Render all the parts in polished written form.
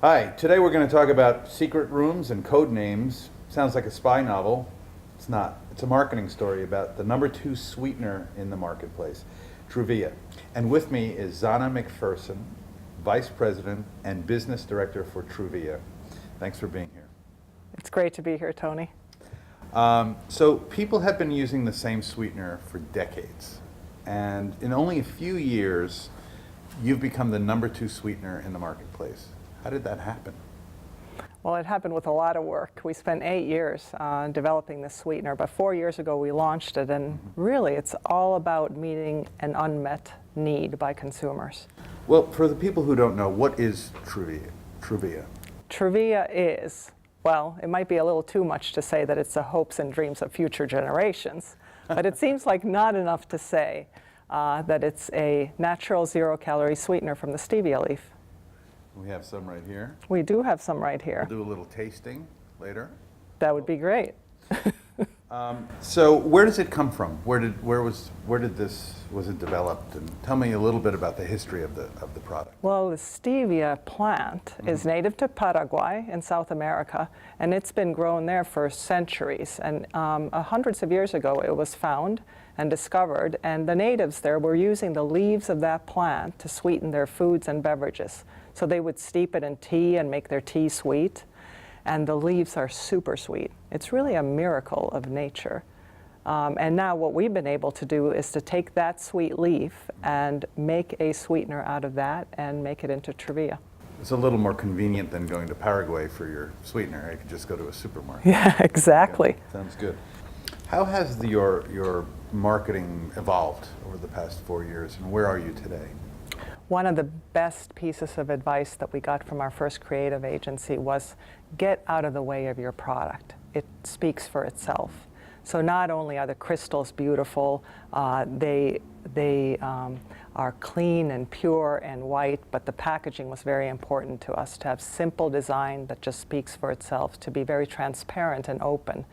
Hi, today we're going to talk about secret rooms and code names. Sounds like a spy novel. It's not. It's a marketing story about the number two sweetener in the marketplace, Truvia. And with me is Zanna Mcferson, Vice President and Business Director for Truvia. Thanks for being here. It's great to be here, Tony. So people have been using the same sweetener for decades. And in only a few years, you've become the number two sweetener in the marketplace. How did that happen? Well, it happened with a lot of work. We spent 8 years developing this sweetener, but 4 years ago we launched it, and really it's all about meeting an unmet need by consumers. Well, for the people who don't know, what is Truvia? Truvia is, well, it might be a little too much to say that it's the hopes and dreams of future generations, but it seems like not enough to say that it's a natural zero-calorie sweetener from the stevia leaf. We have some right here. We do have some right here. We'll do a little tasting later. That would be great. So where does it come from? Where did this was it developed? And tell me a little bit about the history of the product. Well, the stevia plant is native to Paraguay in South America, and it's been grown there for centuries. And hundreds of years ago, it was found and discovered, and the natives there were using the leaves of that plant to sweeten their foods and beverages. So they would steep it in tea and make their tea sweet, and the leaves are super sweet. It's really a miracle of nature. And now what we've been able to do is to take that sweet leaf and make a sweetener out of that and make it into Truvia. It's a little more convenient than going to Paraguay for your sweetener. You could just go to a supermarket. Yeah, exactly. Yeah, sounds good. How has your marketing evolved over the past 4 years, and where are you today? One of the best pieces of advice that we got from our first creative agency was get out of the way of your product. It speaks for itself. So not only are the crystals beautiful, they are clean and pure and white, but the packaging was very important to us, to have simple design that just speaks for itself, to be very transparent and open.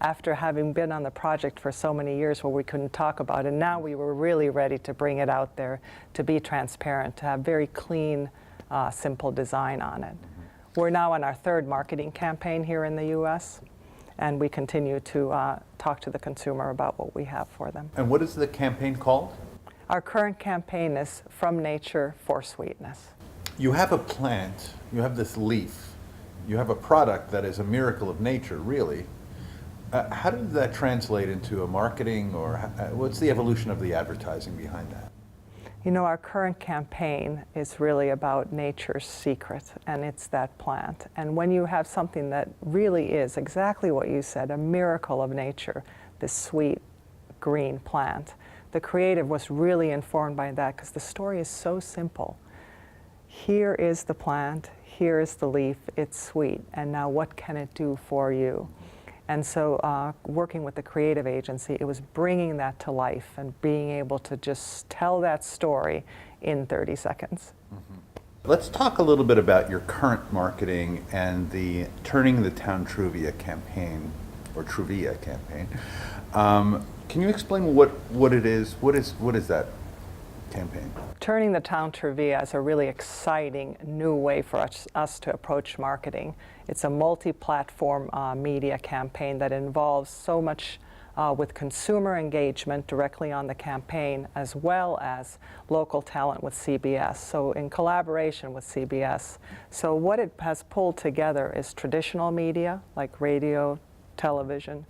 After having been on the project for so many years where we couldn't talk about it, now we were really ready to bring it out there, to be transparent, to have very clean, simple design on it. We're now on our third marketing campaign here in the U.S., and we continue to talk to the consumer about what we have for them. And what is the campaign called? Our current campaign is From Nature for Sweetness. You have a plant, you have this leaf, you have a product that is a miracle of nature, really. How did that translate into a marketing, or what's the evolution of the advertising behind that? You know, our current campaign is really about nature's secret, and it's that plant. And when you have something that really is exactly what you said, a miracle of nature, this sweet green plant, the creative was really informed by that because the story is so simple. Here is the plant, here is the leaf, it's sweet, and now what can it do for you? And so working with the creative agency, it was bringing that to life and being able to just tell that story in 30 seconds. Let's talk a little bit about your current marketing and the Turning the Town Truvia campaign, or Truvia campaign. Can you explain what it is? What is that campaign? Turning the Town Truvia is a really exciting new way for us to approach marketing. It's a multi-platform media campaign that involves so much with consumer engagement directly on the campaign, as well as local talent with CBS, so in collaboration with CBS. So what it has pulled together is traditional media like radio, television,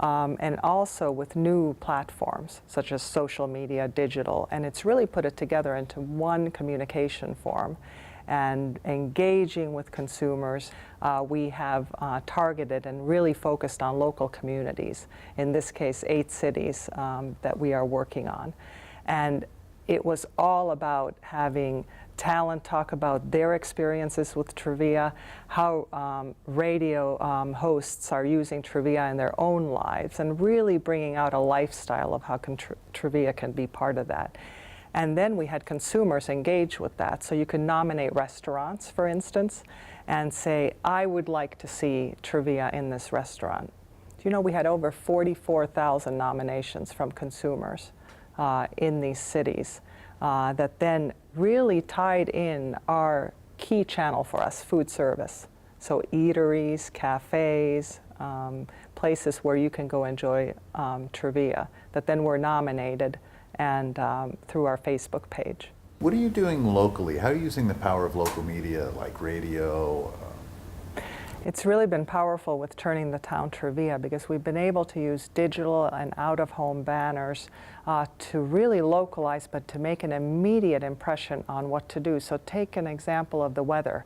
and also with new platforms such as social media, digital, and it's really put it together into one communication form. And engaging with consumers, we have targeted and really focused on local communities, in this case 8 cities that we are working on. And it was all about having talent talk about their experiences with Truvia, how radio hosts are using Truvia in their own lives, and really bringing out a lifestyle of how Truvia can be part of that. And then we had consumers engage with that. So you can nominate restaurants, for instance, and say, I would like to see Truvia in this restaurant. Do you know we had over 44,000 nominations from consumers in these cities that then really tied in our key channel for us, food service. So eateries, cafes, places where you can go enjoy trivia that then were nominated and through our Facebook page. What are you doing locally? How are you using the power of local media like radio? It's really been powerful with Turning the Town Trivia because we've been able to use digital and out-of-home banners to really localize, but to make an immediate impression on what to do. So take an example of the weather.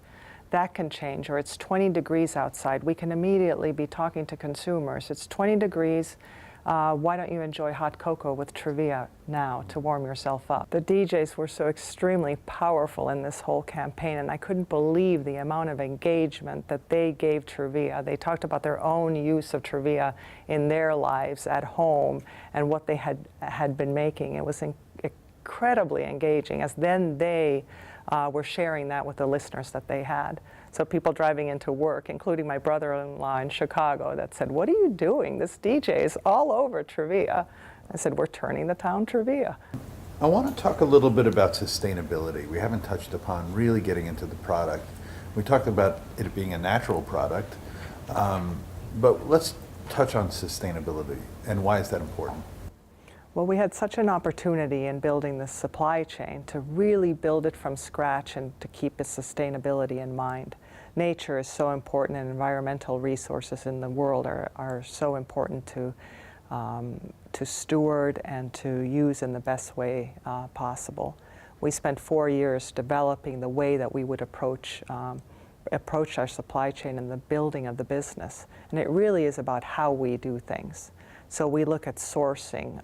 That can change, or it's 20 degrees outside. We can immediately be talking to consumers. It's 20 degrees. Why don't you enjoy hot cocoa with trivia now to warm yourself up? The DJs were so extremely powerful in this whole campaign, and I couldn't believe the amount of engagement that they gave trivia. They talked about their own use of trivia in their lives at home and what they had been making. It was incredibly engaging, as then they were sharing that with the listeners that they had. So people driving into work, including my brother-in-law in Chicago, that said, "What are you doing? This DJ is all over trivia." I said, "We're Turning the Town Trivia." I want to talk a little bit about sustainability. We haven't touched upon really getting into the product. We talked about it being a natural product, but let's touch on sustainability and why is that important? Well, we had such an opportunity in building this supply chain to really build it from scratch and to keep its sustainability in mind. Nature is so important, and environmental resources in the world are so important to steward and to use in the best way possible. We spent 4 years developing the way that we would approach our supply chain and the building of the business. And it really is about how we do things. So we look at sourcing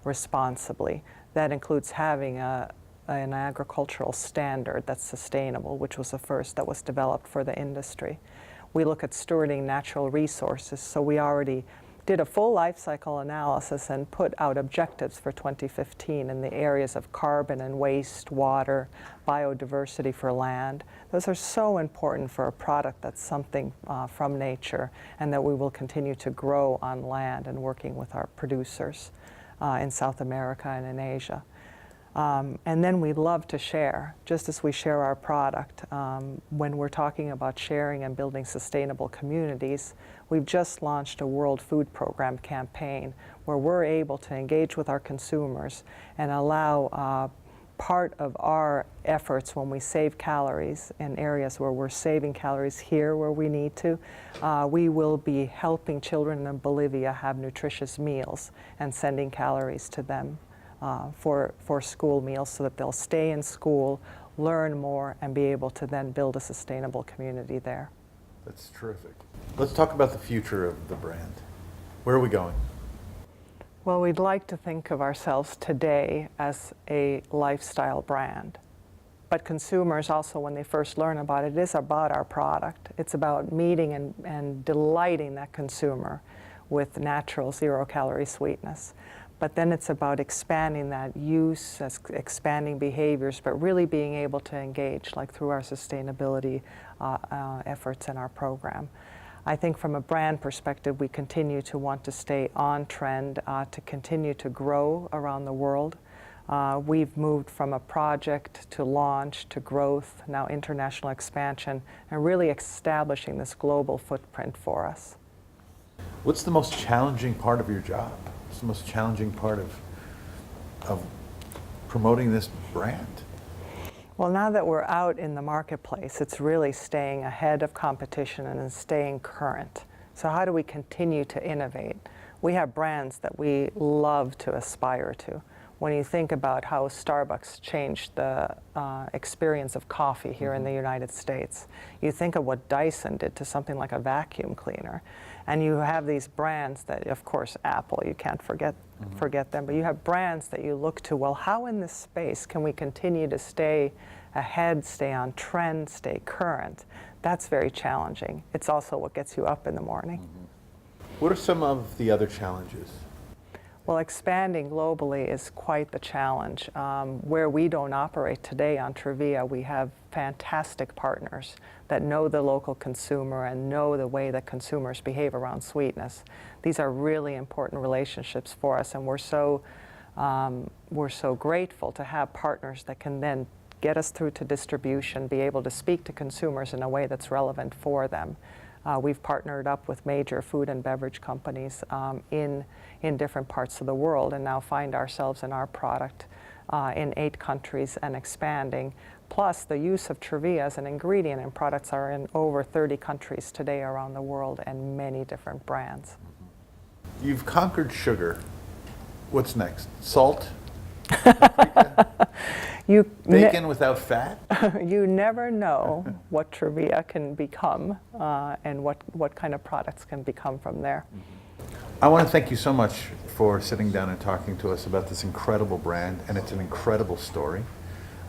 responsibly. That includes having an agricultural standard that's sustainable, which was the first that was developed for the industry. We look at stewarding natural resources, so we already did a full life cycle analysis and put out objectives for 2015 in the areas of carbon and waste, water, biodiversity for land. Those are so important for a product that's something from nature, and that we will continue to grow on land and working with our producers in South America and in Asia. And then we love to share, just as we share our product. When we're talking about sharing and building sustainable communities, we've just launched a World Food Program campaign where we're able to engage with our consumers and allow part of our efforts when we save calories in areas where we're saving calories here where we need to. We will be helping children in Bolivia have nutritious meals and sending calories to them for school meals so that they'll stay in school, learn more, and be able to then build a sustainable community there. That's terrific. Let's talk about the future of the brand. Where are we going? Well, we'd like to think of ourselves today as a lifestyle brand. But consumers also, when they first learn about it, it is about our product. It's about meeting and delighting that consumer with natural zero-calorie sweetness. But then it's about expanding that use, expanding behaviors, but really being able to engage, like through our sustainability efforts in our program. I think from a brand perspective, we continue to want to stay on trend, to continue to grow around the world. We've moved from a project to launch to growth, now international expansion, and really establishing this global footprint for us. What's the most challenging part of your job? What's the most challenging part of promoting this brand? Well, now that we're out in the marketplace, it's really staying ahead of competition and staying current. So how do we continue to innovate? We have brands that we love to aspire to. When you think about how Starbucks changed the experience of coffee here in the United States, you think of what Dyson did to something like a vacuum cleaner. And you have these brands that, of course, Apple, you can't forget them, but you have brands that you look to, well, how in this space can we continue to stay ahead, stay on trend, stay current? That's very challenging. It's also what gets you up in the morning. What are some of the other challenges? Well, expanding globally is quite the challenge. Where we don't operate today on Trivia, we have fantastic partners that know the local consumer and know the way that consumers behave around sweetness. These are really important relationships for us, and we're so grateful to have partners that can then get us through to distribution, be able to speak to consumers in a way that's relevant for them. We've partnered up with major food and beverage companies in different parts of the world, and now find ourselves in our product in 8 countries and expanding. Plus, the use of Truvia as an ingredient in products are in over 30 countries today around the world, and many different brands. You've conquered sugar. What's next? Salt? Paprika? Bacon without fat? You never know what Truvia can become and what kind of products can become from there. I want to thank you so much for sitting down and talking to us about this incredible brand, and it's an incredible story.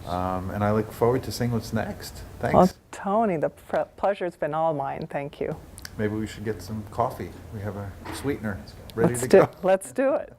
And I look forward to seeing what's next. Thanks. Well, Tony, the pleasure's been all mine. Thank you. Maybe we should get some coffee. We have a sweetener ready to go. Let's do it.